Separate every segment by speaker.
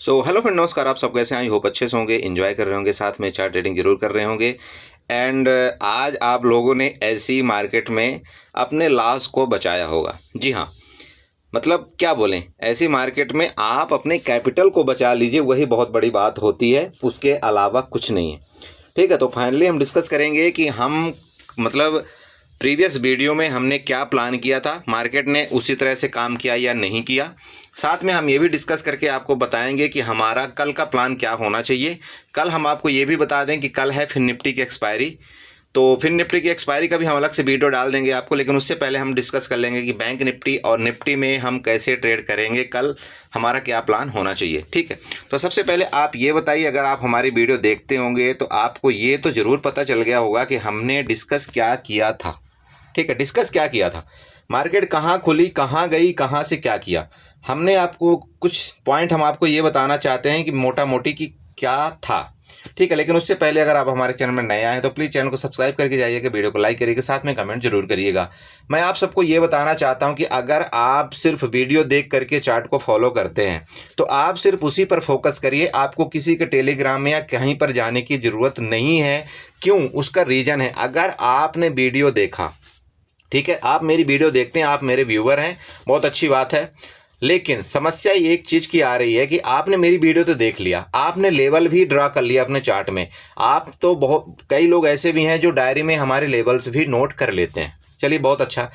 Speaker 1: So hello friend, नमस्कार। आप सब कैसे हैं? आई होप अच्छे से होंगे, एंजॉय कर रहे होंगे, साथ में चार्ट ट्रेडिंग जरूर कर रहे होंगे। एंड आज आप लोगों ने ऐसी मार्केट में अपने लॉस को बचाया होगा। जी हाँ, मतलब क्या बोलें, ऐसी मार्केट में आप अपने कैपिटल को बचा लीजिए, वही बहुत बड़ी बात होती है, उसके अलावा कुछ नहीं है। ठीक है, तो फाइनली हम डिस्कस करेंगे कि हम मतलब प्रीवियस वीडियो में हमने क्या प्लान किया था, मार्केट ने उसी तरह से काम किया या नहीं किया। साथ में हम ये भी डिस्कस करके आपको बताएंगे कि हमारा कल का प्लान क्या होना चाहिए। कल हम आपको ये भी बता दें कि कल है फिर निफ्टी की एक्सपायरी, तो फिर निफ्टी की एक्सपायरी का भी हम अलग से वीडियो डाल देंगे आपको। लेकिन उससे पहले हम डिस्कस कर लेंगे कि बैंक निफ्टी और निफ्टी में हम कैसे ट्रेड करेंगे, कल हमारा क्या प्लान होना चाहिए। ठीक है, तो सबसे पहले आप ये बताइए, अगर आप हमारी वीडियो देखते होंगे तो आपको ये तो ज़रूर पता चल गया होगा कि हमने डिस्कस क्या किया था। ठीक है, डिस्कस क्या किया था, मार्केट कहाँ खुली, कहाँ गई, कहाँ से क्या किया। हमने आपको कुछ पॉइंट हम आपको ये बताना चाहते हैं कि मोटा मोटी कि क्या था। ठीक है, लेकिन उससे पहले अगर आप हमारे चैनल में नए आए हैं तो प्लीज़ चैनल को सब्सक्राइब करके जाइएगा, वीडियो को लाइक करिएगा, साथ में कमेंट जरूर करिएगा। मैं आप सबको ये बताना चाहता हूं कि अगर आप सिर्फ वीडियो देख करके चार्ट को फॉलो करते हैं तो आप सिर्फ उसी पर फोकस करिए, आपको किसी के टेलीग्राम में या कहीं पर जाने की ज़रूरत नहीं है। क्यों? उसका रीज़न है, अगर आपने वीडियो देखा, ठीक है, आप मेरी वीडियो देखते हैं, आप मेरे व्यूअर हैं, बहुत अच्छी बात है। लेकिन समस्या एक चीज की आ रही है कि आपने मेरी वीडियो तो देख लिया, आपने लेवल भी ड्रा कर लिया अपने चार्ट में। आप तो बहुत, कई लोग ऐसे भी हैं जो डायरी में हमारे लेवल्स भी नोट कर लेते हैं। चलिए, बहुत अच्छा।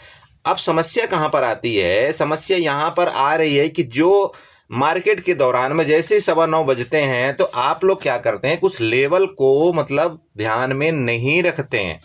Speaker 1: अब समस्या कहां पर आती है? समस्या यहां पर आ रही है कि जो मार्केट के दौरान में जैसे ही 9:15 बजते हैं तो आप लोग क्या करते हैं, कुछ लेवल को मतलब ध्यान में नहीं रखते हैं।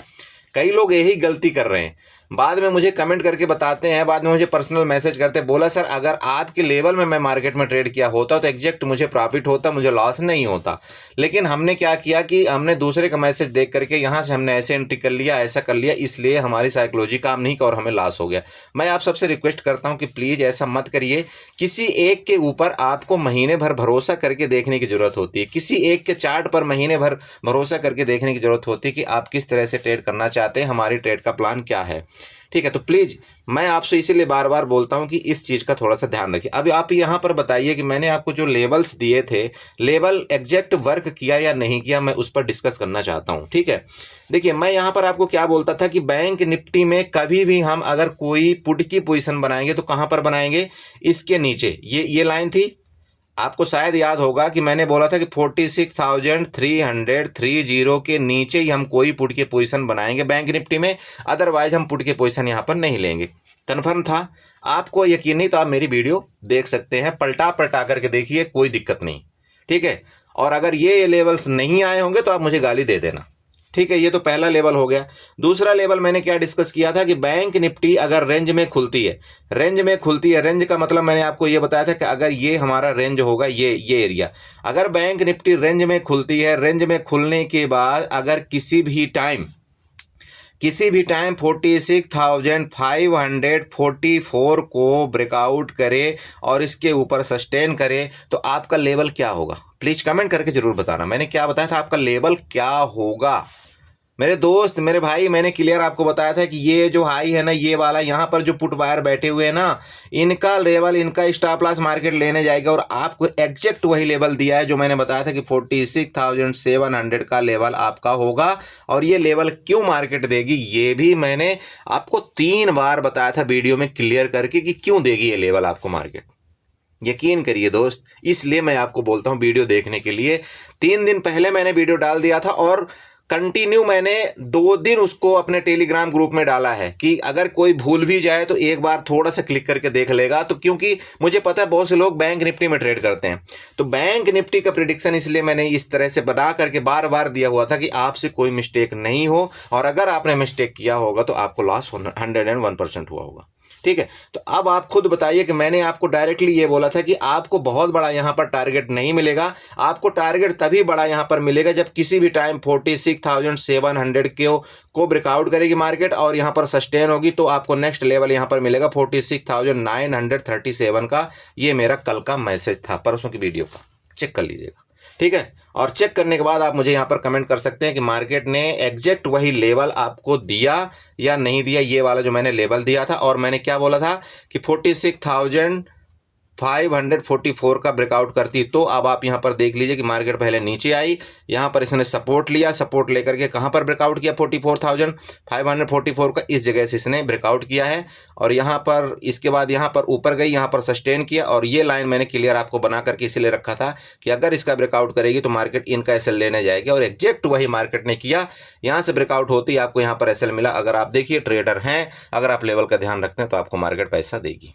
Speaker 1: कई लोग यही गलती कर रहे हैं, बाद में मुझे कमेंट करके बताते हैं, बाद में मुझे पर्सनल मैसेज करते, बोला सर अगर आपके लेवल में मैं मार्केट में ट्रेड किया होता तो एग्जैक्ट मुझे प्रॉफिट होता, मुझे लॉस नहीं होता। लेकिन हमने क्या किया कि हमने दूसरे का मैसेज देख करके यहाँ से हमने ऐसे एंट्री कर लिया, ऐसा कर लिया, इसलिए हमारी साइकोलॉजी काम नहीं की और हमें लॉस हो गया। मैं आप सबसे रिक्वेस्ट करता हूँ कि प्लीज़ ऐसा मत करिए। किसी एक के ऊपर आपको महीने भर भरोसा करके देखने की जरूरत होती है, किसी एक के चार्ट पर महीने भर भरोसा करके देखने की जरूरत होती है कि आप किस तरह से ट्रेड करना चाहते हैं, हमारी ट्रेड का प्लान क्या है। ठीक है, तो प्लीज़ मैं आपसे इसीलिए बार बार बोलता हूं कि इस चीज़ का थोड़ा सा ध्यान रखिए। अब आप यहां पर बताइए कि मैंने आपको जो लेवल्स दिए थे, लेवल एग्जैक्ट वर्क किया या नहीं किया, मैं उस पर डिस्कस करना चाहता हूं। ठीक है, देखिए मैं यहां पर आपको क्या बोलता था कि बैंक निफ्टी में कभी भी हम अगर कोई पुट की पोजीशन बनाएंगे तो कहां पर बनाएंगे, इसके नीचे ये लाइन थी। आपको शायद याद होगा कि मैंने बोला था कि 46,330 के नीचे ही हम कोई पुट की पोजीशन बनाएंगे बैंक निफ्टी में, अदरवाइज हम पुट की पोजीशन यहां पर नहीं लेंगे। कन्फर्म था? आपको यकीन नहीं तो आप मेरी वीडियो देख सकते हैं, पलटा पलटा करके देखिए, कोई दिक्कत नहीं। ठीक है, और अगर ये लेवल्स नहीं आए होंगे तो आप मुझे गाली दे देना। ठीक है, ये तो पहला लेवल हो गया। दूसरा लेवल मैंने क्या डिस्कस किया था कि बैंक निफ्टी अगर रेंज में खुलती है, रेंज में खुलती है, रेंज का मतलब मैंने आपको ये बताया था कि अगर ये हमारा रेंज होगा, ये एरिया, अगर बैंक निफ्टी रेंज में खुलती है, रेंज में खुलने के बाद अगर किसी भी टाइम 46,544 को ब्रेकआउट करे और इसके ऊपर सस्टेन करे तो आपका लेवल क्या होगा? प्लीज कमेंट करके जरूर बताना। मैंने क्या बताया था, आपका लेवल क्या होगा? मेरे दोस्त, मेरे भाई, मैंने क्लियर आपको बताया था कि ये जो हाई है ना, ये वाला, यहाँ पर जो पुट बायर बैठे हुए हैं ना, इनका लेवल, इनका स्टॉप लॉस मार्केट लेने जाएगा। और आपको एग्जैक्ट वही लेवल दिया है जो मैंने बताया था कि 46,700 का लेवल आपका होगा। और ये लेवल क्यों मार्केट देगी, ये भी मैंने आपको 3 बार बताया था वीडियो में क्लियर करके कि क्यों देगी ये लेवल आपको मार्केट। यकीन करिए दोस्त, इसलिए मैं आपको बोलता हूं वीडियो देखने के लिए। 3 दिन पहले मैंने वीडियो डाल दिया था और कंटिन्यू मैंने 2 दिन उसको अपने टेलीग्राम ग्रुप में डाला है कि अगर कोई भूल भी जाए तो एक बार थोड़ा सा क्लिक करके देख लेगा। तो क्योंकि मुझे पता है बहुत से लोग बैंक निफ्टी में ट्रेड करते हैं, तो बैंक निफ्टी का प्रिडिक्शन इसलिए मैंने इस तरह से बना करके बार बार दिया हुआ था कि आपसे कोई मिस्टेक नहीं हो, और अगर आपने मिस्टेक किया होगा तो आपको लॉस 101% हुआ होगा। ठीक है, तो अब आप खुद बताइए कि मैंने आपको डायरेक्टली ये बोला था कि आपको बहुत बड़ा यहां पर टारगेट नहीं मिलेगा। आपको टारगेट तभी बड़ा यहां पर मिलेगा जब किसी भी टाइम 46,700 को ब्रेकआउट करेगी मार्केट और यहां पर सस्टेन होगी, तो आपको नेक्स्ट लेवल यहां पर मिलेगा 46,937 का। ये मेरा कल का मैसेज था, परसों की वीडियो का, चेक कर लीजिएगा। ठीक है, और चेक करने के बाद आप मुझे यहाँ पर कमेंट कर सकते हैं कि मार्केट ने एग्जैक्ट वही लेवल आपको दिया या नहीं दिया, ये वाला जो मैंने लेवल दिया था। और मैंने क्या बोला था कि 46,000 544 का ब्रेकआउट करती तो अब आप यहाँ पर देख लीजिए कि मार्केट पहले नीचे आई, यहाँ पर इसने सपोर्ट लिया, सपोर्ट लेकर के कहाँ पर ब्रेकआउट किया 44,544 का, इस जगह से इसने ब्रेकआउट किया है और यहाँ पर इसके बाद यहाँ पर ऊपर गई, यहाँ पर सस्टेन किया और ये लाइन मैंने क्लियर आपको बना करके इसलिए रखा था कि अगर इसका ब्रेकआउट करेगी तो मार्केट इनका एसएल लेने जाएगी और एग्जैक्ट वही मार्केट ने किया। यहाँ से ब्रेकआउट होती आपको यहाँ पर एसएल मिला। अगर आप देखिए ट्रेडर हैं, अगर आप लेवल का ध्यान रखते हैं तो आपको मार्केट पैसा देगी।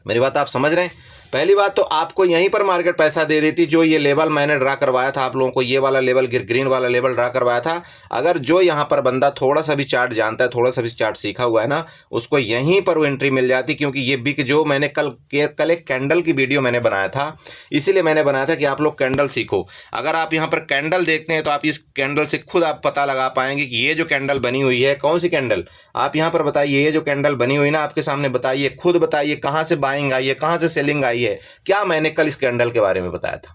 Speaker 1: मेरी बात आप समझ रहे हैं? पहली बात तो आपको यहीं पर मार्केट पैसा दे देती, जो ये लेवल मैंने ड्रा करवाया था आप लोगों को, ये वाला लेवल ग्रीन वाला लेवल ड्रा करवाया था। अगर जो यहाँ पर बंदा थोड़ा सा भी चार्ट जानता है, थोड़ा सा भी चार्ट सीखा हुआ है ना, उसको यहीं पर वो एंट्री मिल जाती। क्योंकि ये बिक जो मैंने कल एक कैंडल की वीडियो मैंने बनाया था, इसीलिए मैंने बनाया था कि आप लोग कैंडल सीखो। अगर आप यहाँ पर कैंडल देखते हैं तो आप इस कैंडल से खुद आप पता लगा पाएंगे कि ये जो कैंडल बनी हुई है कौन सी कैंडल। आप यहाँ पर बताइए, ये जो कैंडल बनी हुई ना आपके सामने, बताइए खुद बताइए कहाँ से बाइंग आई है, कहाँ से सेलिंग आई है। क्या मैंने कल इस कैंडल के बारे में बताया था,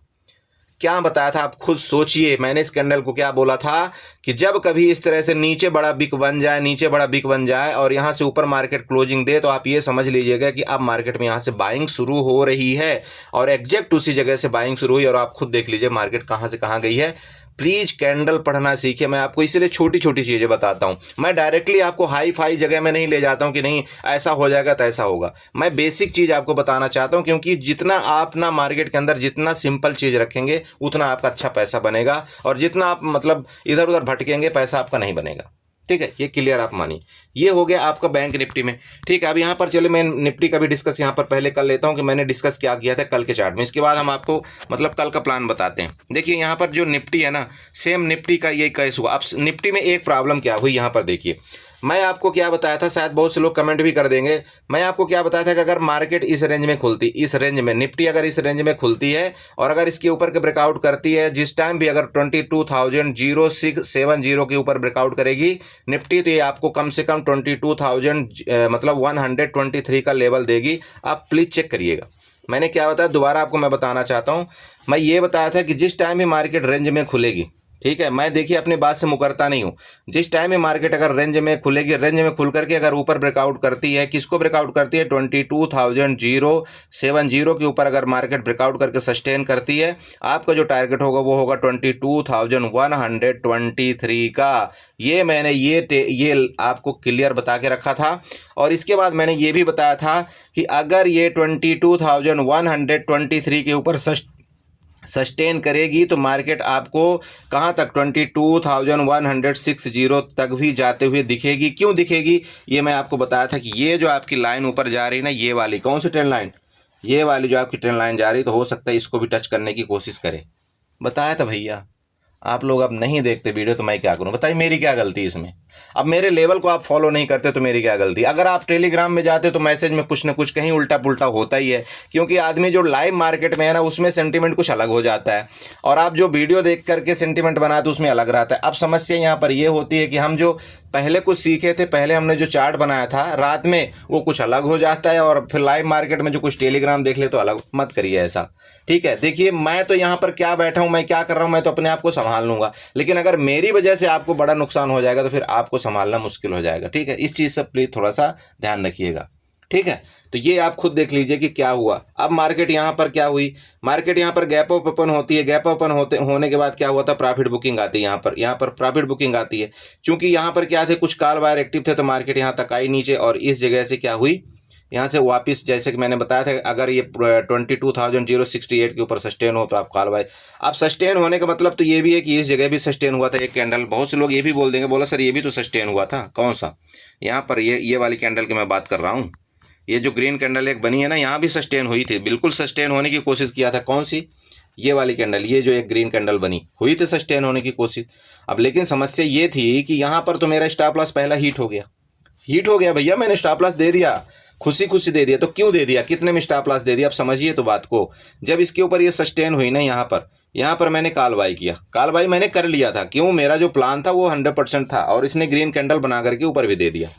Speaker 1: क्या बताया था? आप खुद सोचिए। मैंने इस कैंडल को क्या बोला था कि जब कभी इस तरह से नीचे बड़ा बिक बन जाए, नीचे बड़ा बिक बन जाए और यहाँ से ऊपर मार्केट क्लोजिंग दे, तो आप ये समझ लीजिएगा कि अब मार्केट में यहाँ से बाइंग शुरू हो रही है। और एग्जैक्ट उसी जगह से बाइंग शुरू हुई और आप खुद देख लीजिए मार्केट कहाँ से कहाँ गई है। प्लीज कैंडल पढ़ना सीखिए। मैं आपको इसलिए छोटी छोटी चीज़ें बताता हूँ। मैं डायरेक्टली आपको हाई फाई जगह में नहीं ले जाता हूँ कि नहीं ऐसा हो जाएगा तो ऐसा होगा। मैं बेसिक चीज़ आपको बताना चाहता हूँ, क्योंकि जितना आप ना मार्केट के अंदर जितना सिंपल चीज़ रखेंगे उतना आपका अच्छा पैसा बनेगा, और जितना आप मतलब इधर उधर भटकेंगे पैसा आपका नहीं बनेगा। ठीक है, ये क्लियर आप मानिए। ये हो गया आपका बैंक निफ्टी में। ठीक है, अब यहाँ पर चले मैं निफ्टी का भी डिस्कस यहाँ पर पहले कर लेता हूँ कि मैंने डिस्कस क्या किया था कल के चार्ट में। इसके बाद हम आपको मतलब कल का प्लान बताते हैं। देखिए यहाँ पर जो निफ्टी है ना, सेम निफ्टी का ये केस हुआ। अब निफ्टी में एक प्रॉब्लम क्या हुई यहाँ पर देखिए, मैं आपको क्या बताया था, शायद बहुत से लोग कमेंट भी कर देंगे। मैं आपको क्या बताया था कि अगर मार्केट इस रेंज में खुलती, इस रेंज में निफ्टी अगर इस रेंज में खुलती है और अगर इसके ऊपर के ब्रेकआउट करती है, जिस टाइम भी अगर 22,0670 के ऊपर ब्रेकआउट करेगी निफ्टी, तो ये आपको कम से कम 22,000 मतलब 123 का लेवल देगी। आप प्लीज़ चेक करिएगा। मैंने क्या बताया, दोबारा आपको मैं बताना चाहता हूँ। मैं ये बताया था कि जिस टाइम भी मार्केट रेंज में खुलेगी, ठीक है, मैं देखिए अपनी बात से मुकरता नहीं हूँ। जिस टाइम में मार्केट अगर रेंज में खुलेगी, रेंज में खुल करके अगर ऊपर ब्रेकआउट करती है, किसको ब्रेकआउट करती है 22,070 के ऊपर अगर मार्केट ब्रेकआउट करके सस्टेन करती है, आपका जो टारगेट होगा वो होगा 22,123 का। ये मैंने ये आपको क्लियर बता के रखा था। और इसके बाद मैंने ये भी बताया था कि अगर ये 22,123 के ऊपर सस्टेन करेगी तो मार्केट आपको कहाँ तक 22,160 तक भी जाते हुए दिखेगी। क्यों दिखेगी, ये मैं आपको बताया था कि ये जो आपकी लाइन ऊपर जा रही है ना, ये वाली कौन सी ट्रेंड लाइन, ये वाली जो आपकी ट्रेंड लाइन जा रही है, तो हो सकता है इसको भी टच करने की कोशिश करे। बताया था भैया। आप लोग अब नहीं देखते वीडियो तो मैं क्या करूं, बताइए मेरी क्या गलती इसमें। अब मेरे लेवल को आप फॉलो नहीं करते तो मेरी क्या गलती। अगर आप टेलीग्राम में जाते तो मैसेज में कुछ ना कुछ कहीं उल्टा पुल्टा होता ही है, क्योंकि आदमी जो लाइव मार्केट में है ना उसमें सेंटीमेंट कुछ अलग हो जाता है, और आप जो वीडियो देख करके सेंटीमेंट बनाते उसमें अलग रहता है। अब समस्या यहाँ पर ये होती है कि हम जो पहले कुछ सीखे थे, पहले हमने जो चार्ट बनाया था रात में, वो कुछ अलग हो जाता है, और फिर लाइव मार्केट में जो कुछ टेलीग्राम देख ले तो अलग। मत करिए ऐसा, ठीक है। देखिए मैं तो यहाँ पर क्या बैठा हूँ, मैं क्या कर रहा हूँ, मैं तो अपने आप को संभाल लूंगा, लेकिन अगर मेरी वजह से आपको बड़ा नुकसान हो जाएगा तो फिर आपको संभालना मुश्किल हो जाएगा। ठीक है, इस चीज़ से प्लीज़ थोड़ा सा ध्यान रखिएगा। ठीक है, तो ये आप खुद देख लीजिए कि क्या हुआ। अब मार्केट यहाँ पर क्या हुई, मार्केट यहाँ पर गैप अप ओपन होती है, गैप ओपन होने के बाद क्या हुआ था, प्रॉफिट बुकिंग आती है। यहाँ पर प्रॉफिट बुकिंग आती है, क्योंकि यहाँ पर क्या थे, कुछ कॉल वायर एक्टिव थे, तो मार्केट यहाँ तक आई नीचे, और इस जगह से क्या हुई, यहाँ से वापस, जैसे कि मैंने बताया था, अगर ये 22,068 के ऊपर सस्टेन हो तो आप कॉल बाय। अब सस्टेन होने का मतलब तो ये भी है कि इस जगह भी सस्टेन हुआ था एक कैंडल। बहुत से लोग ये भी बोल देंगे, बोला सर ये भी तो सस्टेन हुआ था, कौन सा, यहाँ पर ये वाली कैंडल की मैं बात कर रहा हूँ। ये जो ग्रीन कैंडल एक बनी है ना, यहाँ भी सस्टेन हुई थी, बिल्कुल सस्टेन होने की कोशिश किया था। कौन सी, ये वाली कैंडल, ये जो एक ग्रीन कैंडल बनी हुई थी सस्टेन होने की कोशिश। अब लेकिन समस्या ये थी कि यहाँ पर तो मेरा स्टॉप लॉस पहला हिट हो गया भैया, मैंने स्टॉप लॉस दे दिया, खुशी खुशी दे दिया। तो क्यों दे दिया, कितने में स्टॉप लॉस दे दिया, अब समझिए तो बात को। जब इसके ऊपर ये सस्टेन हुई ना, यहाँ पर मैंने कॉल बाय किया, कॉल बाय मैंने कर लिया था। क्यों, मेरा जो प्लान था वो 100% था, और इसने ग्रीन कैंडल बना करके ऊपर भी दे दिया।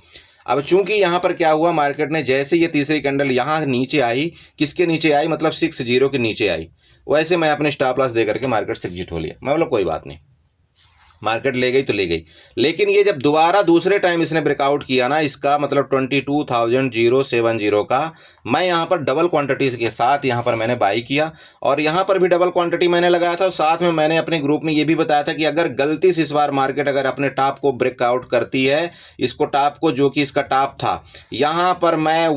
Speaker 1: अब चूंकि यहाँ पर क्या हुआ, मार्केट ने जैसे ये तीसरी कैंडल यहाँ नीचे आई, किसके नीचे आई, मतलब 60 के नीचे आई, वैसे मैं अपने स्टॉप लॉस दे करके मार्केट से एग्जिट हो लिया। मैं बोला कोई बात नहीं, मार्केट ले गई तो ले गई। लेकिन ये जब दोबारा दूसरे टाइम इसने ब्रेकआउट किया ना, इसका मतलब 22,070 का, मैं यहाँ पर डबल क्वांटिटीज़ के साथ यहाँ पर मैंने बाई किया, और यहाँ पर भी डबल क्वांटिटी मैंने लगाया था। और साथ में मैंने अपने ग्रुप में ये भी बताया था कि अगर गलती से इस बार मार्केट अगर अपने टॉप को ब्रेकआउट करती है, इसको टॉप को, जो कि इसका टॉप था, यहाँ पर मैं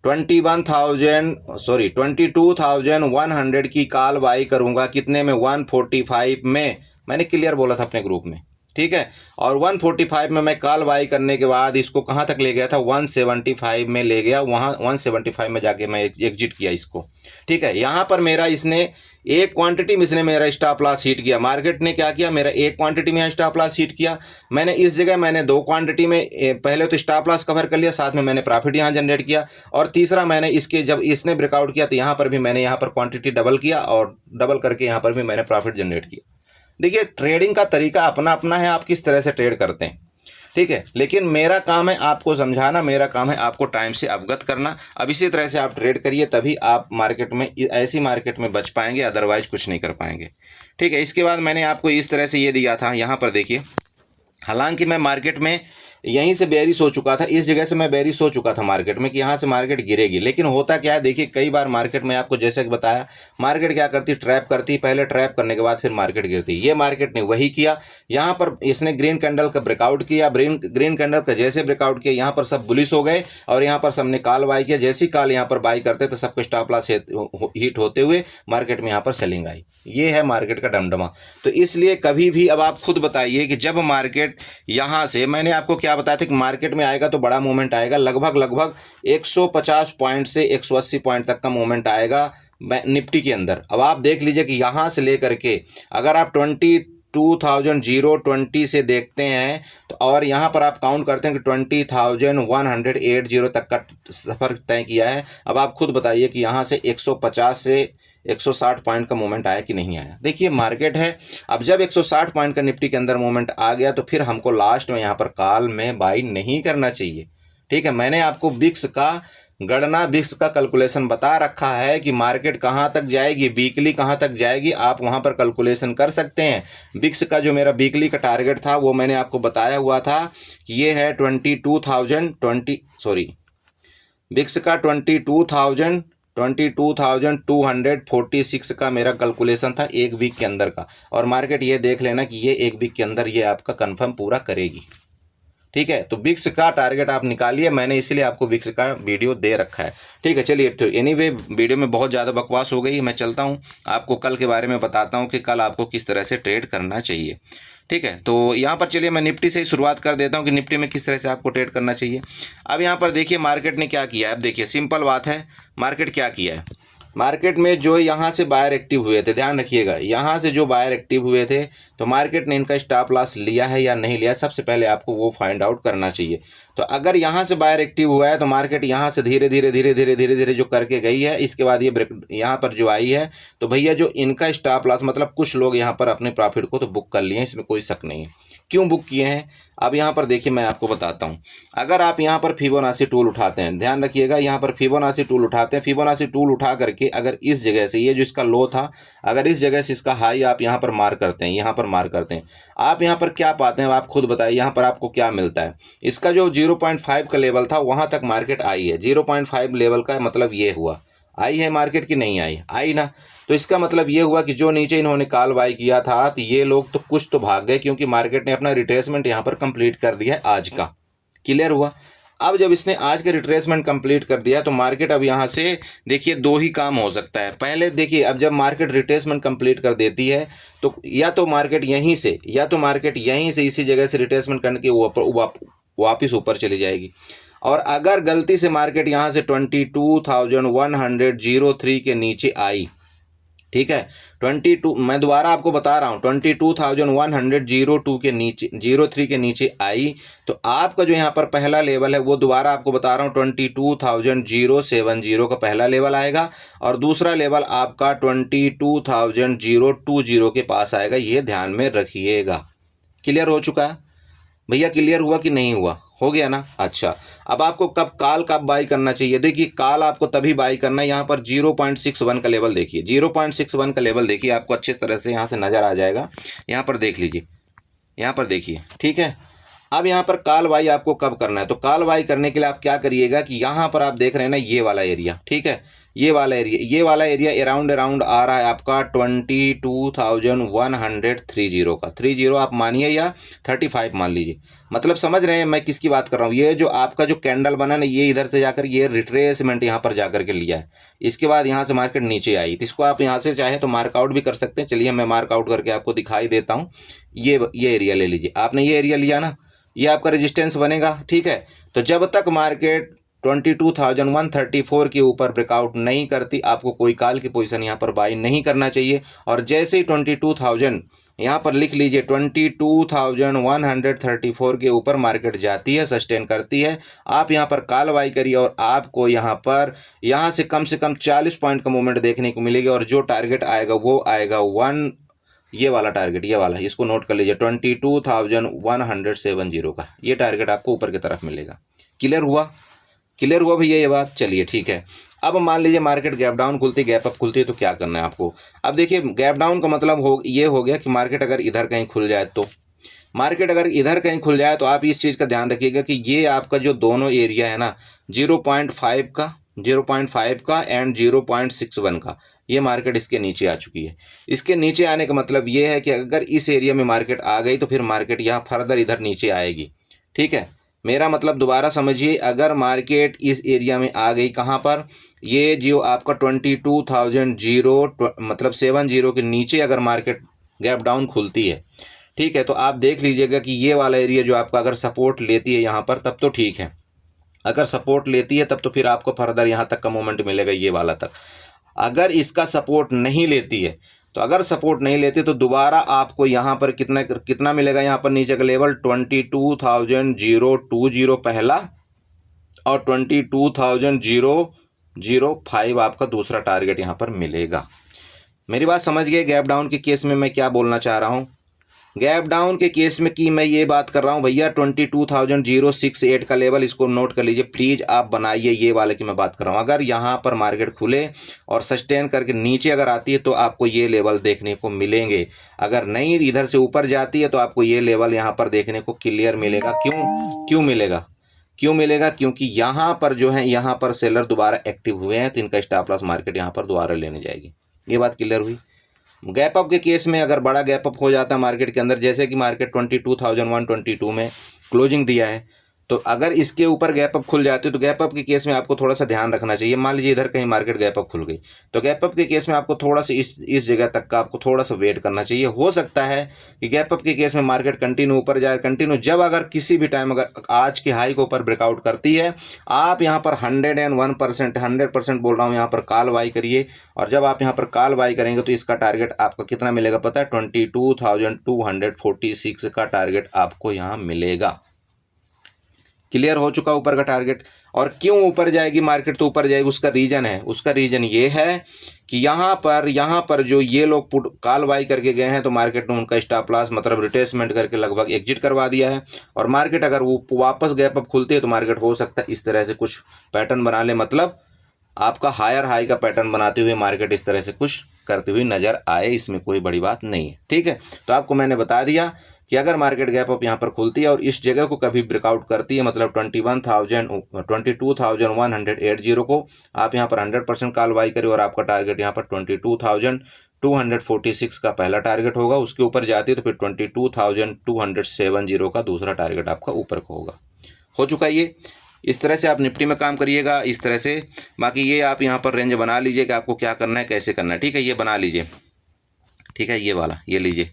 Speaker 1: 22,100 की कॉल बाई करूंगा। कितने में? 145 में। मैंने क्लियर बोला था अपने ग्रुप में, ठीक है। और 145 में मैं कॉल बाई करने के बाद इसको कहाँ तक ले गया था? 175 में ले गया। वहाँ 175 में जाके मैं एग्जिट किया इसको, ठीक है। यहाँ पर मेरा इसने एक क्वांटिटी में इसने मेरा स्टॉप लॉस हिट किया। मार्केट ने क्या किया? मेरा एक क्वांटिटी में स्टॉप लॉस हिट किया। मैंने इस जगह मैंने दो क्वांटिटी में पहले तो स्टॉप लॉस कवर कर लिया, साथ में मैंने प्रॉफिट यहाँ जनरेट किया। और तीसरा मैंने इसके जब इसने ब्रेकआउट किया तो यहाँ पर भी मैंने यहाँ पर क्वांटिटी डबल किया, और डबल करके यहाँ पर भी मैंने प्रॉफिट जनरेट किया। देखिए, ट्रेडिंग का तरीका अपना अपना है, आप किस तरह से ट्रेड करते हैं, ठीक है। लेकिन मेरा काम है आपको समझाना, मेरा काम है आपको टाइम से अवगत करना। अब इसी तरह से आप ट्रेड करिए, तभी आप मार्केट में, ऐसी मार्केट में बच पाएंगे, अदरवाइज कुछ नहीं कर पाएंगे, ठीक है। इसके बाद मैंने आपको इस तरह से ये दिया था। यहाँ पर देखिए, हालांकि मैं मार्केट में यहीं से बेरिश हो चुका था, इस जगह से मैं बेरिश हो चुका था मार्केट में कि यहाँ से मार्केट गिरेगी। लेकिन होता क्या है, देखिए, कई बार मार्केट में आपको जैसे कि बताया, मार्केट क्या करती, ट्रैप करती, पहले ट्रैप करने के बाद फिर मार्केट गिरती। ये मार्केट ने वही किया। यहाँ पर इसने ग्रीन कैंडल का ब्रेकआउट किया, ग्रीन कैंडल का जैसे ब्रेकआउट किया, यहाँ पर सब बुलिश हो गए, और यहाँ पर सबने कॉल बाई किया। जैसी कॉल यहाँ पर बाई करते तो सबको स्टॉप लॉस हिट होते हुए मार्केट में यहाँ पर सेलिंग आई। ये है मार्केट का डमडमा। तो इसलिए कभी भी, अब आप खुद बताइए कि जब मार्केट यहाँ से, मैंने आपको क्या बताया था कि मार्केट में आएगा तो बड़ा मूवमेंट आएगा, लगभग 150 पॉइंट से 180 पॉइंट तक का मूवमेंट आएगा निफ्टी के अंदर। अब आप देख लीजिए कि यहाँ से लेकर के अगर आप 22,020 से देखते हैं तो, और यहाँ पर आप काउंट करते हैं कि 20,180 तक का सफ़र तय किया है। अब आप खुद बताइए कि यहाँ से 150 से 160 पॉइंट का मूवमेंट आया कि नहीं आया। देखिए, मार्केट है, अब जब 160 पॉइंट का निफ्टी के अंदर मूवमेंट आ गया तो फिर हमको लास्ट में यहाँ पर कॉल में बाई नहीं करना चाहिए, ठीक है। मैंने आपको बिक्स का गणना, बिक्स का कैलकुलेशन बता रखा है कि मार्केट कहाँ तक जाएगी, वीकली कहाँ तक जाएगी, आप वहाँ पर कैलकुलेशन कर सकते हैं। बिक्स का जो मेरा वीकली का टारगेट था वो मैंने आपको बताया हुआ था कि ये है 22,246 का मेरा कैलकुलेशन था एक वीक के अंदर का। और मार्केट ये देख लेना कि ये एक वीक के अंदर ये आपका कंफर्म पूरा करेगी, ठीक है। तो बिक्स का टारगेट आप निकालिए, मैंने इसलिए आपको बिक्स का वीडियो दे रखा है, ठीक है। चलिए, तो एनीवे वीडियो में बहुत ज़्यादा बकवास हो गई, मैं चलता हूँ, आपको कल के बारे में बताता हूँ कि कल आपको किस तरह से ट्रेड करना चाहिए, ठीक है। तो यहाँ पर चलिए मैं निफ्टी से ही शुरुआत कर देता हूँ कि निफ्टी में किस तरह से आपको ट्रेड करना चाहिए। अब यहाँ पर देखिए मार्केट ने क्या किया है। अब देखिए, सिंपल बात है, मार्केट क्या किया है। मार्केट में जो यहाँ से बायर एक्टिव हुए थे, ध्यान रखिएगा, यहाँ से जो बायर एक्टिव हुए थे तो मार्केट ने इनका स्टॉप लॉस लिया है या नहीं लिया, सबसे पहले आपको वो फाइंड आउट करना चाहिए। तो अगर यहाँ से बायर एक्टिव हुआ है तो मार्केट यहाँ से धीरे धीरे जो करके गई है, इसके बाद ये ब्रेक यहाँ पर जो आई है, तो भैया जो इनका स्टॉप लॉस, मतलब कुछ लोग यहाँ पर अपने प्रॉफिट को तो बुक कर लिए हैं, इसमें कोई शक नहीं है। क्यों बुक किए हैं, अब यहाँ पर देखिए मैं आपको बताता हूँ। अगर आप यहाँ पर फिबोनाची टूल उठाते हैं, ध्यान रखिएगा, यहाँ पर फिबोनाची टूल उठाते हैं, फिबोनाची टूल उठा करके अगर इस जगह से, ये जो इसका लो था, अगर इस जगह से इसका हाई आप यहाँ पर मार्क करते हैं, यहाँ पर मार्क करते हैं, आप यहाँ पर क्या पाते हैं, आप खुद बताइए, यहाँ पर आपको क्या मिलता है। इसका जो 0.5 का लेवल था वहाँ तक मार्केट आई है। 0.5 लेवल का मतलब ये हुआ, आई है मार्केट की नहीं आई, आई ना। तो इसका मतलब ये हुआ कि जो नीचे इन्होंने कॉल बाई किया था तो ये लोग तो कुछ तो भाग गए, क्योंकि मार्केट ने अपना रिट्रेसमेंट यहाँ पर कंप्लीट कर दिया है आज का। क्लियर हुआ। अब जब इसने आज का रिट्रेसमेंट कंप्लीट कर दिया तो मार्केट अब यहाँ से देखिए दो ही काम हो सकता है। पहले देखिए, अब जब मार्केट रिट्रेसमेंट कंप्लीट कर देती है तो या तो मार्केट यहीं से इसी जगह से रिट्रेसमेंट करने के वापस ऊपर चली जाएगी। और अगर गलती से मार्केट यहाँ से 22,103 के नीचे आई, ठीक है, 22, मैं दोबारा आपको बता रहा हूँ, 22,102 के नीचे 03 के नीचे आई तो आपका जो यहाँ पर पहला लेवल है वो दोबारा आपको बता रहा हूँ 22,070 का पहला लेवल आएगा, और दूसरा लेवल आपका 22,020 के पास आएगा। ये ध्यान में रखिएगा। क्लियर हो चुका है भैया? क्लियर हुआ कि नहीं हुआ? हो गया ना। अच्छा, अब आपको कब बाई करना चाहिए। देखिए, कॉल आपको तभी बाई करना है, यहाँ पर 0.61 का लेवल देखिए, 0.61 का लेवल देखिए, आपको अच्छी तरह से यहाँ से नज़र आ जाएगा। यहाँ पर देख लीजिए, यहाँ पर देखिए, ठीक है। अब यहाँ पर कॉल बाई आपको कब करना है, तो कॉल बाई करने के लिए आप क्या करिएगा कि यहाँ पर आप देख रहे हैं ना ये वाला एरिया, ठीक है, ये वाला एरिया अराउंड आ रहा है आपका 22,130 का, 30 आप मानिए या 35 मान लीजिए, मतलब समझ रहे हैं मैं किसकी बात कर रहा हूँ। ये जो आपका जो कैंडल बना ना, ये इधर से जाकर ये रिट्रेसमेंट यहाँ पर जाकर के लिया है, इसके बाद यहाँ से मार्केट नीचे आई, तो इसको आप यहाँ से चाहे तो मार्कआउट भी कर सकते हैं। चलिए मैं मार्कआउट करके आपको दिखाई देता हूँ। ये एरिया ले लीजिए, आपने ये एरिया लिया ना, ये आपका रेजिस्टेंस बनेगा, ठीक है। तो जब तक मार्केट 22,134 के ऊपर ब्रेकआउट नहीं करती, आपको कोई कॉल की पोजीशन यहाँ पर बाई नहीं करना चाहिए। और जैसे ही 22,000 यहाँ पर लिख लीजिए, 22,134 के ऊपर मार्केट जाती है, सस्टेन करती है, आप यहाँ पर कॉल बाई करिए और आपको यहाँ से कम 40 पॉइंट का मूवमेंट देखने को मिलेगा। और जो टारगेट आएगा वो आएगा ये वाला टारगेट, ये वाला, इसको नोट कर लीजिए, 22,170 का ये टारगेट आपको ऊपर की तरफ मिलेगा। क्लियर हुआ भैया ये बात? चलिए ठीक है। अब मान लीजिए मार्केट गैप डाउन खुलती, गैप अप खुलती है, तो क्या करना है आपको। अब देखिए गैप डाउन का मतलब ये हो गया कि मार्केट अगर इधर कहीं खुल जाए, तो मार्केट अगर इधर कहीं खुल जाए तो आप इस चीज़ का ध्यान रखिएगा कि ये आपका जो दोनों एरिया है ना, 0.5 का एंड 0.61 का, ये मार्केट इसके नीचे आ चुकी है। इसके नीचे आने का मतलब ये है कि अगर इस एरिया में मार्केट आ गई तो फिर मार्केट यहाँ फर्दर इधर नीचे आएगी, ठीक है। मेरा मतलब दोबारा समझिए, अगर मार्केट इस एरिया में आ गई, कहाँ पर, ये जो आपका 22,000 मतलब 70 के नीचे अगर मार्केट गैप डाउन खुलती है, ठीक है, तो आप देख लीजिएगा कि ये वाला एरिया जो आपका अगर सपोर्ट लेती है यहाँ पर, तब तो ठीक है। अगर सपोर्ट लेती है तब तो फिर आपको फर्दर यहाँ तक का मोमेंट मिलेगा, ये वाला तक। अगर इसका सपोर्ट नहीं लेती है, तो अगर सपोर्ट नहीं लेती तो दोबारा आपको यहाँ पर कितना मिलेगा, यहाँ पर नीचे का लेवल 22,020 पहला और 22,005 आपका दूसरा टारगेट यहाँ पर मिलेगा। मेरी बात समझ गए? गैप डाउन के केस में मैं क्या बोलना चाह रहा हूँ। गैप डाउन के केस में कि मैं ये बात कर रहा हूँ भैया, 22,068 का लेवल, इसको नोट कर लीजिए प्लीज़, आप बनाइए, ये वाले की मैं बात कर रहा हूँ। अगर यहाँ पर मार्केट खुले और सस्टेन करके नीचे अगर आती है तो आपको ये लेवल देखने को मिलेंगे। अगर नहीं इधर से ऊपर जाती है तो आपको ये लेवल यहाँ पर देखने को क्लियर मिलेगा। क्यों मिलेगा? क्योंकि यहाँ पर जो है, यहाँ पर सेलर दोबारा एक्टिव हुए हैं, तो इनका स्टॉप लॉस मार्केट यहाँ पर दोबारा लेने जाएगी। ये बात क्लियर हुई। गैप अप के केस में अगर बड़ा गैप अप हो जाता है मार्केट के अंदर, जैसे कि मार्केट 22,122 में क्लोजिंग दिया है, तो अगर इसके ऊपर गैप अप खुल जाती है तो गैप अप के केस में आपको थोड़ा सा ध्यान रखना चाहिए। मान लीजिए इधर कहीं मार्केट गैप अप खुल गई, तो गैप अप के केस में आपको थोड़ा सा इस जगह तक का आपको थोड़ा सा वेट करना चाहिए। हो सकता है कि गैप अप के केस में मार्केट कंटिन्यू ऊपर जाए, जब अगर किसी भी टाइम अगर आज के हाई को ऊपर ब्रेकआउट करती है, आप यहाँ पर 100% बोल रहा हूँ, यहाँ पर कॉल बाई करिए। और जब आप यहाँ पर कॉल बाई करेंगे तो इसका टारगेट आपका कितना मिलेगा पता है, 22,246 का टारगेट आपको यहाँ मिलेगा। क्लियर हो चुका ऊपर का टारगेट। और क्यों ऊपर जाएगी मार्केट, तो ऊपर जाएगी उसका रीजन ये है कि यहाँ पर जो ये लोग पुट कॉल बाई करके गए हैं, तो मार्केट ने उनका स्टॉप लॉस मतलब रिट्रेसमेंट करके लगभग एग्जिट करवा दिया है। और मार्केट अगर वो वापस गैप अप खुलती है तो मार्केट हो सकता है इस तरह से कुछ पैटर्न बना ले, मतलब आपका हायर हाई का पैटर्न बनाते हुए मार्केट इस तरह से कुछ करते हुए नजर आए। इसमें कोई बड़ी बात नहीं है, ठीक है। तो आपको मैंने बता दिया कि अगर मार्केट गैप अप यहाँ पर खुलती है और इस जगह को कभी ब्रेकआउट करती है, मतलब 22,180 को आप यहाँ पर 100% कॉल बाई करिए और आपका टारगेट यहाँ पर 22,246 का पहला टारगेट होगा। उसके ऊपर जाती है तो फिर 22,270 का दूसरा टारगेट आपका ऊपर का होगा। हो चुका ये। इस तरह से आप निफ्टी में काम करिएगा, इस तरह से। बाकी ये आप यहाँ पर रेंज बना लीजिए कि आपको क्या करना है, कैसे करना है, ठीक है। ये बना लीजिए, ठीक है। ये वाला ये लीजिए,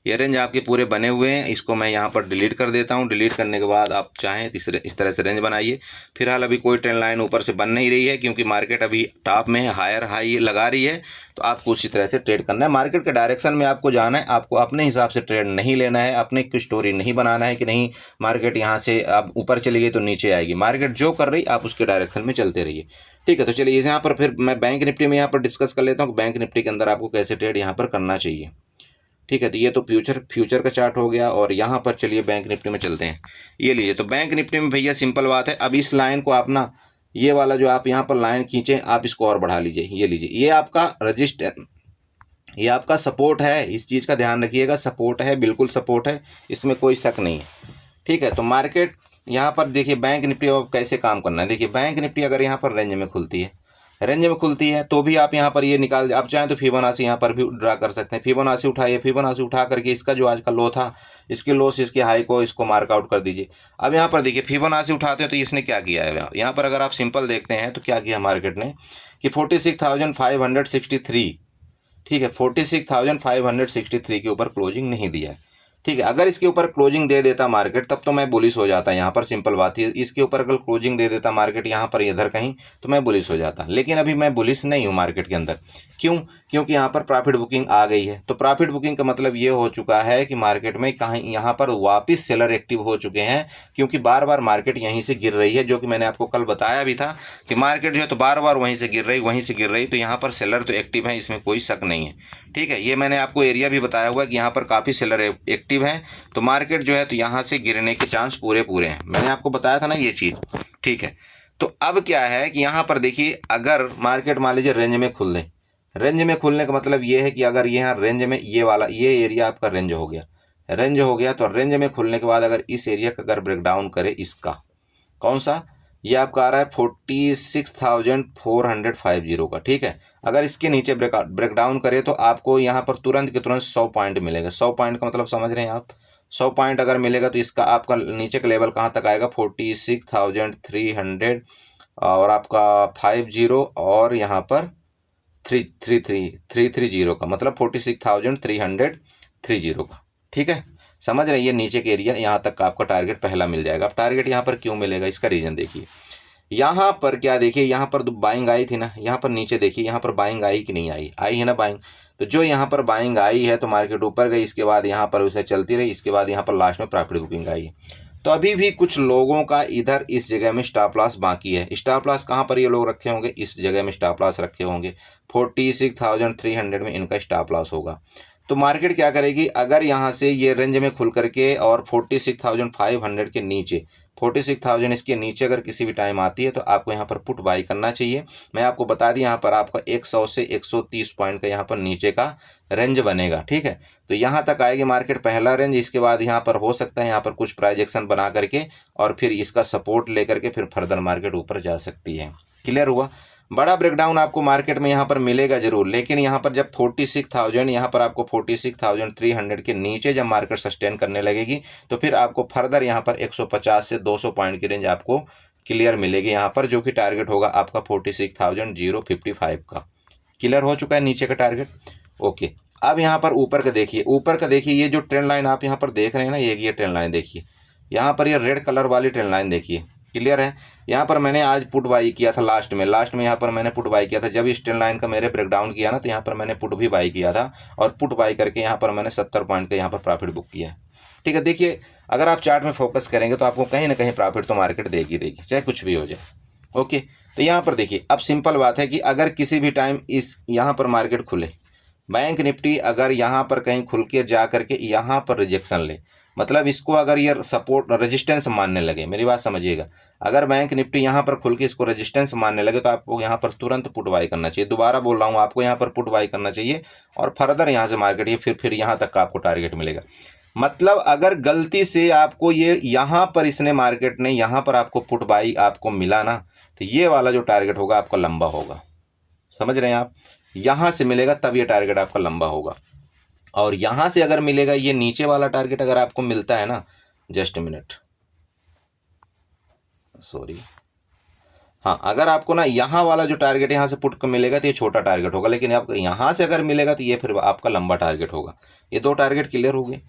Speaker 1: ये रेंज आपके पूरे बने हुए हैं। इसको मैं यहाँ पर डिलीट कर देता हूँ। डिलीट करने के बाद आप चाहें इस तरह से रेंज बनाइए। फिलहाल अभी कोई ट्रेंड लाइन ऊपर से बन नहीं रही है, क्योंकि मार्केट अभी टॉप में हायर हाई लगा रही है। तो आपको उसी तरह से ट्रेड करना है। मार्केट के डायरेक्शन में आपको जाना है, आपको अपने हिसाब से ट्रेड नहीं लेना है, अपने की स्टोरी नहीं बनाना है कि नहीं मार्केट यहाँ से अब ऊपर चली गई तो नीचे आएगी। मार्केट जो कर रही आप उसके डायरेक्शन में चलते रहिए, ठीक है। तो चलिए यहाँ पर फिर मैं बैंक निफ्टी में यहाँ पर डिस्कस कर लेता हूँ कि बैंक निफ्टी के अंदर आपको कैसे ट्रेड यहाँ पर करना चाहिए, ठीक है। तो ये तो फ्यूचर का चार्ट हो गया। और यहाँ पर चलिए बैंक निफ्टी में चलते हैं। ये लीजिए, तो बैंक निफ्टी में भैया सिंपल बात है। अब इस लाइन को आप ना, ये वाला जो आप यहाँ पर लाइन खींचें, आप इसको और बढ़ा लीजिए। ये लीजिए, ये आपका ये आपका सपोर्ट है, इस चीज़ का ध्यान रखिएगा, सपोर्ट है, बिल्कुल सपोर्ट है, इसमें कोई शक नहीं है। ठीक है, तो मार्केट यहाँ पर देखिए बैंक निफ्टी अब कैसे काम करना है। देखिए बैंक निफ्टी अगर यहाँ पर रेंज में खुलती है, रेंज में खुलती है तो भी आप यहाँ पर ये निकाल, आप चाहें तो फिबोनाची यहाँ पर भी ड्रा कर सकते हैं। फिबोनाची उठाइए, फिबोनाची उठा करके इसका जो आज का लो था, इसके लो से इसके हाई को इसको मार्कआउट कर दीजिए। अब यहाँ पर देखिए फिबोनाची उठाते हैं तो इसने क्या किया है, यहाँ पर अगर आप सिंपल देखते हैं तो क्या किया मार्केट ने कि 46,563, ठीक है, 46,563 के ऊपर क्लोजिंग नहीं दिया है। ठीक है, अगर इसके ऊपर क्लोजिंग दे देता मार्केट तब तो मैं बुलिश हो जाता, यहाँ पर सिंपल बात है। इसके ऊपर अगर क्लोजिंग दे देता मार्केट यहाँ पर इधर कहीं तो मैं बुलिश हो जाता, लेकिन अभी मैं बुलिश नहीं हूँ मार्केट के अंदर। क्यों? क्योंकि यहाँ पर प्रॉफिट बुकिंग आ गई है। तो प्रॉफिट बुकिंग का मतलब ये हो चुका है कि मार्केट में कहीं यहाँ पर वापस सेलर एक्टिव हो चुके हैं, क्योंकि बार बार मार्केट यहीं से गिर रही है, जो कि मैंने आपको कल बताया भी था कि मार्केट जो है तो बार बार वहीं से गिर रही, तो यहाँ पर सेलर तो एक्टिव है, इसमें कोई शक नहीं है। ठीक है, ये मैंने आपको एरिया भी बताया हुआ कि यहाँ पर काफ़ी सेलर एक्टिव हैं, तो मार्केट जो है तो यहाँ से गिरने के चांस पूरे हैं। मैंने आपको बताया था ना ये चीज़। ठीक है, तो अब क्या है कि यहाँ पर देखिए अगर मार्केट मान लीजिए रेंज में खुल दे, रेंज में खुलने का मतलब ये है कि अगर यहाँ रेंज में ये वाला ये एरिया आपका रेंज हो गया, रेंज हो गया, तो रेंज में खुलने के बाद अगर इस एरिया का अगर ब्रेकडाउन करे, इसका कौन सा, ये आपका आ रहा है 46,450 का। ठीक है, अगर इसके नीचे ब्रेकडाउन करे तो आपको यहाँ पर तुरंत के तुरंत 100 पॉइंट मिलेगा। 100 पॉइंट का मतलब समझ रहे हैं आप, 100 पॉइंट अगर मिलेगा तो इसका आपका नीचे का लेवल कहाँ तक आएगा, 46,300 और आपका 50 और यहाँ पर 330 का मतलब 46,330 का। ठीक है, समझ रहे हैं, ये नीचे के एरिया यहाँ तक का आपका टारगेट पहला मिल जाएगा। अब टारगेट यहाँ पर क्यों मिलेगा, इसका रीज़न देखिए। यहाँ पर क्या देखिए, यहाँ पर बाइंग आई थी ना, यहाँ पर नीचे देखिए, यहाँ पर बाइंग आई कि नहीं आई, आई है ना बाइंग। तो जो यहाँ पर बाइंग आई है तो मार्केट ऊपर गई, इसके बाद यहाँ पर उसे चलती रही, इसके बाद यहाँ पर लास्ट में प्रॉफिट बुकिंग आई है। तो अभी भी कुछ लोगों का इधर इस जगह में स्टॉप लॉस बाकी है। स्टॉप लॉस कहाँ पर ये लोग रखे होंगे, इस जगह में स्टॉप लॉस रखे होंगे, 46,300 में इनका स्टॉप लॉस होगा। तो मार्केट क्या करेगी, अगर यहाँ से ये रेंज में खुल करके और 46,500 के नीचे, 46,000 इसके नीचे अगर किसी भी टाइम आती है तो आपको यहाँ पर पुट बाई करना चाहिए। मैं आपको बता दी, यहाँ पर आपका 100 से 130 पॉइंट का यहाँ पर नीचे का रेंज बनेगा। ठीक है, तो यहाँ तक आएगी मार्केट पहला रेंज, इसके बाद यहाँ पर हो सकता है यहाँ पर कुछ प्राइस एक्शन बना करके और फिर इसका सपोर्ट लेकर के फिर फर्दर मार्केट ऊपर जा सकती है। क्लियर हुआ? बड़ा ब्रेकडाउन आपको मार्केट में यहाँ पर मिलेगा जरूर, लेकिन यहाँ पर जब 46,000 यहाँ पर आपको 46,300 के नीचे जब मार्केट सस्टेन करने लगेगी तो फिर आपको फर्दर यहाँ पर 150 से 200 पॉइंट की रेंज आपको क्लियर मिलेगी यहाँ पर, जो कि टारगेट होगा आपका 46,055 का। क्लियर हो चुका है नीचे का टारगेट। ओके, अब यहाँ पर ऊपर का देखिए, ऊपर का देखिए, ये जो ट्रेंड लाइन आप यहाँ पर देख रहे हैं ना, ये ट्रेंड लाइन देखिए, यहाँ पर ये रेड कलर वाली ट्रेंड लाइन देखिए। क्लियर है? यहाँ पर मैंने आज पुट बाई किया था लास्ट में यहाँ पर मैंने पुट बाई किया था, जब इस ट्रेंड लाइन का मेरे ब्रेकडाउन किया ना तो यहाँ पर मैंने पुट भी बाई किया था और पुट बाई करके यहाँ पर मैंने 70 पॉइंट का यहाँ पर प्रॉफिट बुक किया है। ठीक है, देखिए अगर आप चार्ट में फोकस करेंगे तो आपको कहीं ना कहीं प्रॉफिट तो मार्केट देगी, चाहे कुछ भी हो जाए। ओके, तो यहाँ पर देखिए, अब सिंपल बात है कि अगर किसी भी टाइम इस यहाँ पर मार्केट खुले, बैंक निफ्टी अगर यहाँ पर कहीं खुल के जा करके यहाँ पर रिजेक्शन ले, मतलब इसको अगर ये सपोर्ट रेजिस्टेंस मानने लगे, मेरी बात समझिएगा, अगर बैंक निफ्टी यहाँ पर खुल के इसको रेजिस्टेंस मानने लगे तो आपको यहाँ पर तुरंत पुट बाई करना चाहिए। दोबारा बोल रहा हूँ, आपको यहाँ पर पुट बाई करना चाहिए और फर्दर यहाँ से मार्केट ये फिर यहाँ तक का आपको टारगेट मिलेगा। मतलब अगर गलती से आपको ये यहाँ पर इसने मार्केट ने यहाँ पर आपको पुट बाई आपको मिला ना, तो ये वाला जो टारगेट होगा आपका लंबा होगा। समझ रहे हैं आप? यहाँ से मिलेगा तब ये टारगेट आपका लंबा होगा, और यहाँ से अगर मिलेगा ये नीचे वाला टारगेट अगर आपको मिलता है ना, जस्ट मिनट, सॉरी, हाँ, अगर आपको ना यहाँ वाला जो टारगेट यहाँ से पुट को मिलेगा तो ये छोटा टारगेट होगा, लेकिन आपको यहाँ से अगर मिलेगा तो ये फिर आपका लंबा टारगेट होगा। ये दो टारगेट क्लियर हो गए।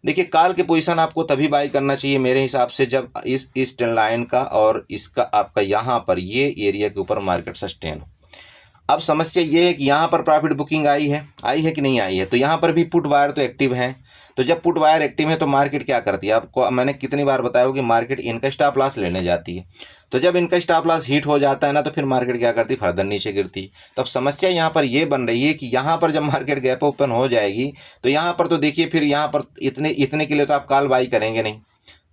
Speaker 1: देखिए, कॉल की पोजीशन आपको तभी बाई करना चाहिए मेरे हिसाब से जब इस ट्रेंड लाइन का और इसका आपका यहाँ पर ये एरिया के ऊपर मार्केट सस्टेन हो। अब समस्या ये है कि यहाँ पर प्रॉफिट बुकिंग आई है कि नहीं आई है, तो यहाँ पर भी पुट वायर तो एक्टिव है। तो जब पुट वायर एक्टिव है तो मार्केट क्या करती है, आपको मैंने कितनी बार बताया हो कि मार्केट इनका स्टॉप लॉस लेने जाती है। तो जब इनका स्टॉप लॉस हिट हो जाता है ना तो फिर मार्केट क्या करती है, फर्दर नीचे गिरती। तब समस्या यहाँ पर ये बन रही है कि यहाँ पर जब मार्केट गैप ओपन हो जाएगी तो यहाँ पर तो देखिए फिर यहाँ पर इतने के लिए तो आप कॉल बाई करेंगे नहीं,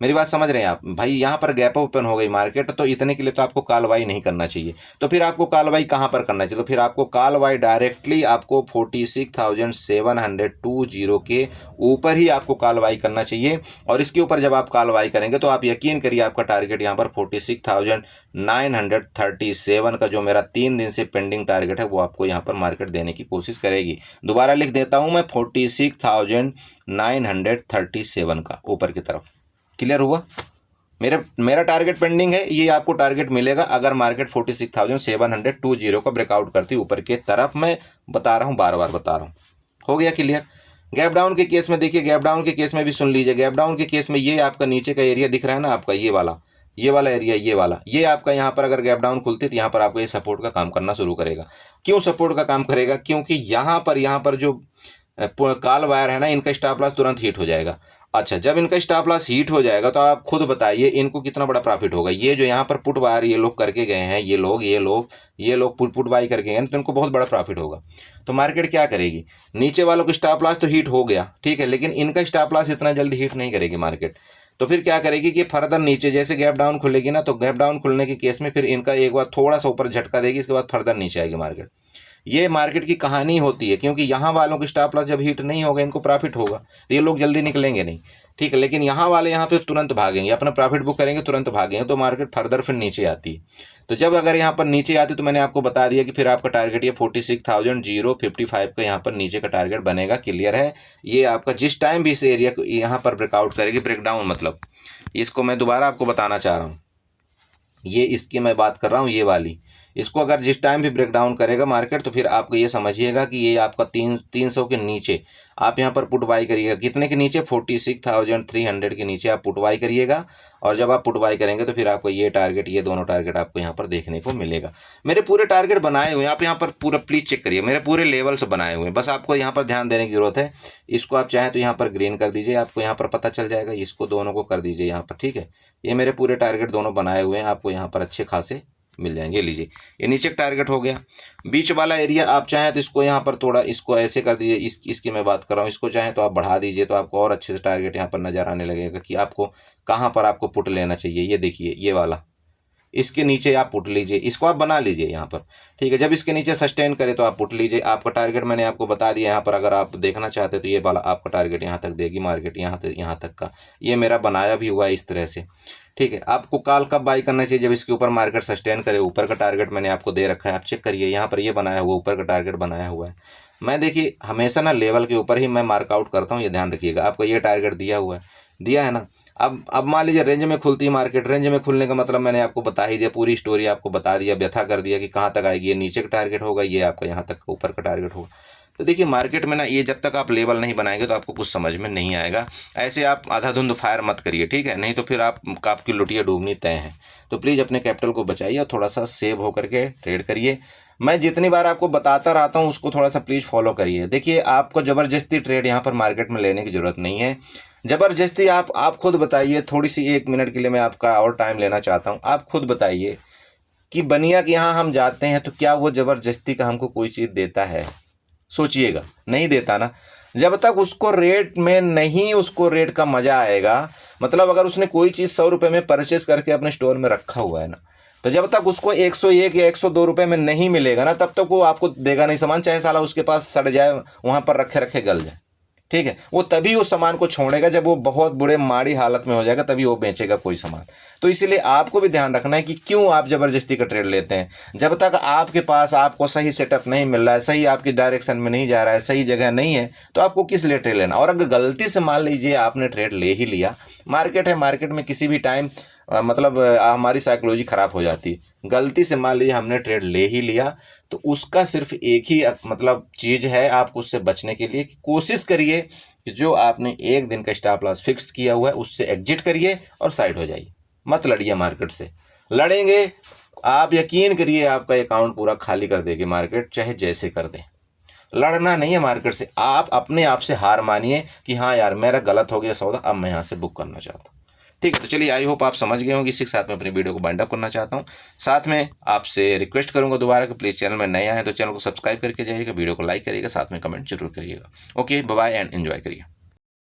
Speaker 1: मेरी बात समझ रहे हैं आप भाई? यहाँ पर गैप ओपन हो गई मार्केट, तो इतने के लिए तो आपको कॉल बाई नहीं करना चाहिए। तो फिर आपको कॉल बाई कहाँ पर करना चाहिए? तो फिर आपको कॉल बाई डायरेक्टली आपको 46,720 के ऊपर ही आपको कॉल बाई करना चाहिए। और इसके ऊपर जब आप कॉल बाई करेंगे तो आप यकीन करिए आपका टारगेट यहाँ पर 46,937 का जो मेरा 3 दिन से पेंडिंग टारगेट है वो आपको यहाँ पर मार्केट देने की कोशिश करेगी। दोबारा लिख देता हूँ मैं, 46,937 का ऊपर की तरफ। क्लियर हुआ? मेरा टारगेट पेंडिंग है, ये आपको टारगेट मिलेगा अगर मार्केट 46,720 का ब्रेकआउट करती ऊपर के तरफ। मैं बता रहा हूँ, बार बार बता रहा हूँ। हो गया क्लियर? गैप डाउन के केस में देखिए, गैप डाउन के केस में भी सुन लीजिए। गैप डाउन के केस में ये आपका नीचे का एरिया दिख रहा है ना आपका, ये वाला एरिया, ये आपका यहाँ पर अगर गैप डाउन खुलती है तो यहाँ पर आपको ये सपोर्ट का काम करना शुरू करेगा। क्यों सपोर्ट का काम करेगा? क्योंकि यहाँ पर जो कॉल वायर है ना, इनका स्टॉप लॉस तुरंत हिट हो जाएगा। अच्छा, जब इनका स्टॉप लॉस हिट हो जाएगा तो आप खुद बताइए इनको कितना बड़ा प्रॉफिट होगा। ये जो यहाँ पर पुट वायर ये लोग करके गए हैं, ये लोग पुट बाई करके गए हैं, तो इनको बहुत बड़ा प्रॉफिट होगा। तो मार्केट क्या करेगी? नीचे वालों का स्टॉप लॉस तो हिट हो गया, ठीक है, लेकिन इनका स्टॉप लॉस इतना जल्दी हिट नहीं करेगी मार्केट। तो फिर क्या करेगी कि फर्दर नीचे जैसे गैप डाउन खुलेगी ना, तो गैप डाउन खुलने के केस में फिर इनका एक बार थोड़ा सा ऊपर झटका देगी, इसके बाद फर्दर नीचे आएगी मार्केट। ये मार्केट की कहानी होती है, क्योंकि यहाँ वालों की स्टॉप लॉस जब हिट नहीं होगा इनको प्रॉफिट होगा, तो ये लोग जल्दी निकलेंगे नहीं, ठीक है। लेकिन यहाँ वाले यहाँ पे तुरंत भागेंगे, अपना प्रॉफिट बुक करेंगे, तुरंत भागेंगे, तो मार्केट फर्दर फिर नीचे आती है। तो जब अगर यहाँ पर नीचे आती तो मैंने आपको बता दिया कि फिर आपका टारगेट ये 46,055 का यहाँ पर नीचे का टारगेट बनेगा। क्लियर है? ये आपका जिस टाइम भी इस एरिया को यहाँ पर ब्रेकआउट करेगी, ब्रेकडाउन मतलब इसको मैं दोबारा आपको बताना चाह रहा हूँ, ये इसकी मैं बात कर रहा हूँ, ये वाली, इसको अगर जिस टाइम भी ब्रेक डाउन करेगा मार्केट तो फिर आपको ये समझिएगा कि ये आपका 300 के नीचे आप यहाँ पर पुट बाई करिएगा। कितने के नीचे? 46,300 के नीचे आप पुट बाई करिएगा। और जब आप पुट बाई करेंगे तो फिर आपको ये टारगेट, ये दोनों टारगेट आपको यहाँ पर देखने को मिलेगा। मेरे पूरे टारगेट बनाए हुए हैं, आप यहाँ पर पूरा प्लीज चेक करिए, मेरे पूरे लेवल्स बनाए हुए हैं, बस आपको यहाँ पर ध्यान देने की जरूरत है। इसको आप चाहें तो यहाँ पर ग्रीन कर दीजिए, आपको यहाँ पर पता चल जाएगा। इसको दोनों को कर दीजिए यहाँ पर, ठीक है। ये मेरे पूरे टारगेट दोनों बनाए हुए हैं, आपको यहाँ पर अच्छे खासे मिल जाएंगे। लीजिए, ये नीचे का टारगेट हो गया। बीच वाला एरिया आप चाहें तो इसको यहाँ पर थोड़ा इसको ऐसे कर दीजिए, इसकी मैं बात कर रहा हूँ, इसको चाहें तो आप बढ़ा दीजिए, तो आपको और अच्छे से टारगेट यहाँ पर नजर आने लगेगा कि आपको कहाँ पर आपको पुट लेना चाहिए। ये देखिए, ये वाला, इसके नीचे आप पुट लीजिए, इसको आप बना लीजिए यहाँ पर, ठीक है। जब इसके नीचे सस्टेन करे तो आप पुट लीजिए। आपका टारगेट मैंने आपको बता दिया यहाँ पर, अगर आप देखना चाहते हैं तो ये वाला आपका टारगेट यहाँ तक देगी मार्केट, यहाँ तक का ये मेरा बनाया भी हुआ है इस तरह से, ठीक है। आपको कॉल कब बाई करना चाहिए? जब इसके ऊपर मार्केट सस्टेन करे। ऊपर का टारगेट मैंने आपको दे रखा है, आप चेक करिए, यहाँ पर ये बनाया हुआ ऊपर का टारगेट बनाया हुआ है। मैं देखिए हमेशा ना लेवल के ऊपर ही मैं मार्कआउट करता हूँ, ये ध्यान रखिएगा। आपको ये टारगेट दिया है ना। अब मान लीजिए रेंज में खुलती है मार्केट, रेंज में खुलने का मतलब मैंने आपको बता ही दिया, पूरी स्टोरी आपको बता दिया, व्यथा कर दिया कि कहाँ तक आएगी। ये नीचे का टारगेट होगा, ये आपका यहाँ तक ऊपर का टारगेट होगा। तो देखिए मार्केट में ना ये जब तक आप लेवल नहीं बनाएंगे तो आपको कुछ समझ में नहीं आएगा। ऐसे आप आधाधुंध फायर मत करिए, ठीक है, नहीं तो फिर आपकी लुटिया डूबनी तय है। तो प्लीज़ अपने कैपिटल को बचाइए और थोड़ा सा सेव होकर के ट्रेड करिए। मैं जितनी बार आपको बताता रहता हूँ उसको थोड़ा सा प्लीज़ फॉलो करिए। देखिए आपको ज़बरदस्ती ट्रेड यहाँ पर मार्केट में लेने की ज़रूरत नहीं है। ज़बरदस्ती आप खुद बताइए, थोड़ी सी 1 मिनट के लिए मैं आपका और टाइम लेना चाहता हूँ। आप खुद बताइए कि बनिया के यहाँ हम जाते हैं तो क्या वो ज़बरदस्ती का हमको कोई चीज़ देता है? सोचिएगा, नहीं देता ना। जब तक उसको रेट में नहीं, उसको रेट का मज़ा आएगा, मतलब अगर उसने कोई चीज़ 100 रुपये में परचेस करके अपने स्टोर में रखा हुआ है ना, तो जब तक उसको 101 या 102 रुपये में नहीं मिलेगा ना, तब तक वो आपको देगा नहीं सामान, चाहे साला उसके पास सड़ जाए, वहाँ पर रखे रखे गल जाए, ठीक है। वो तभी उस सामान को छोड़ेगा जब वो बहुत बुरे माड़ी हालत में हो जाएगा, तभी वो बेचेगा कोई सामान। तो इसीलिए आपको भी ध्यान रखना है कि क्यों आप ज़बरदस्ती का ट्रेड लेते हैं। जब तक आपके पास आपको सही सेटअप नहीं मिल रहा है, सही आपकी डायरेक्शन में नहीं जा रहा है, सही जगह नहीं है, तो आपको किस लिए ट्रेड लेना। और अगर गलती से मान लीजिए आपने ट्रेड ले ही लिया, मार्केट है, मार्केट में किसी भी टाइम मतलब हमारी साइकोलॉजी ख़राब हो जाती है। गलती से मान लीजिए हमने ट्रेड ले ही लिया तो उसका सिर्फ एक ही मतलब चीज़ है आपको उससे बचने के लिए कि कोशिश करिए कि जो आपने 1 दिन का स्टॉप लॉस फिक्स किया हुआ है उससे एग्जिट करिए और साइड हो जाइए। मत लड़िए मार्केट से। लड़ेंगे आप यकीन करिए आपका अकाउंट पूरा खाली कर देगी मार्केट, चाहे जैसे कर दे। लड़ना नहीं है मार्केट से। आप अपने आप से हार मानिए कि हाँ यार मेरा गलत हो गया सौदा, अब मैं यहाँ से बुक करना चाहता हूँ। ठीक है, तो चलिए आई होप आप समझ गए होंगे। इसी के साथ में अपनी वीडियो को बाइंड अप करना चाहता हूँ। साथ में आपसे रिक्वेस्ट करूंगा दोबारा कि प्लीज़ चैनल में नए आए तो चैनल को सब्सक्राइब करके जाइएगा, वीडियो को लाइक करिएगा, साथ में कमेंट जरूर करिएगा। Okay, bye bye and enjoy करिए।